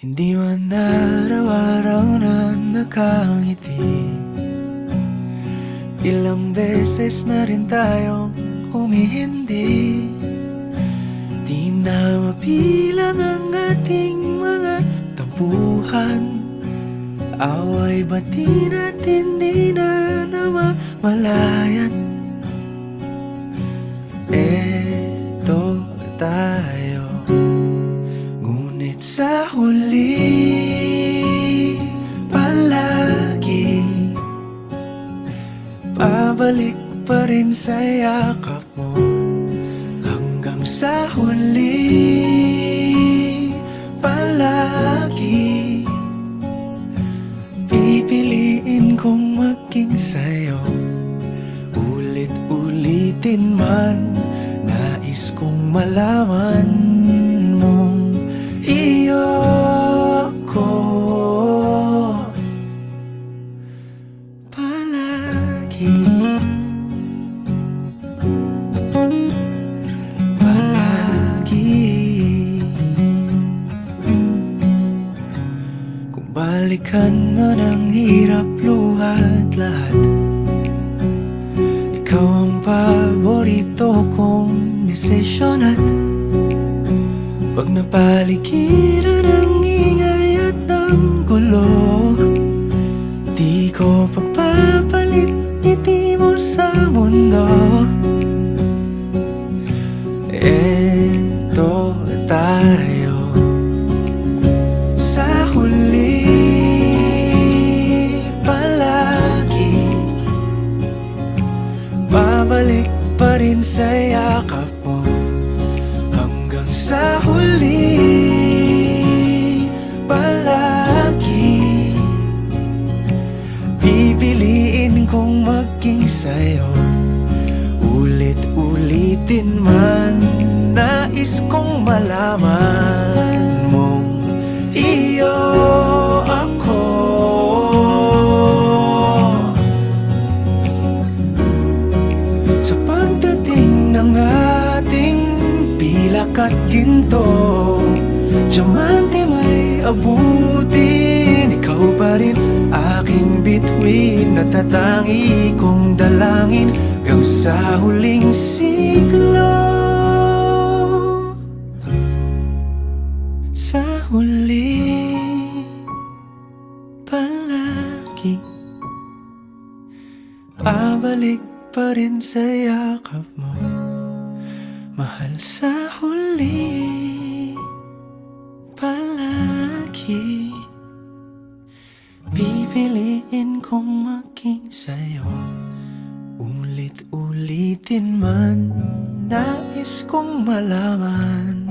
Hindi man araw-araw na nakangiti. Ilang beses na rin tayong humihindi. Di na mabilang ang ating mga tampuhan. Away bati natin di na namamalayan. Eto tayo, ngunit sa huli palagi pabalik pa rin sa yakap mo. Hanggang sa huli palagi pipiliin kong maging sa'yo. Ulit-ulitin man, nais kong malaman mong iyo ko palagi. Kung balikan man ang hirap, luhat lahat, ikaw ang paborito kong desisyon. At pag napaligiran ang ingay at ang gulo, di ko pagpapalit ngiti mo sa mundo. Eto tayo, sa huli palagi babalik pa rin sa yakap mo. Hanggang sa huli palagi pipiliin kong maging sa'yo. Ulit-ulitin man, nais kong malaman mong iyo ako. Sa pagdating ng ating pilak at ginto, diamante may abutin, ikaw pa rin aking bituin. Natatangi kong dalangin hanggang sa huling siglo. Sa huli palagi pabalik pa rin sa yakap mo, mahal. Sa huli palagi pipiliin kong maging sa'yo. Ulit-ulitin man, nais kong malaman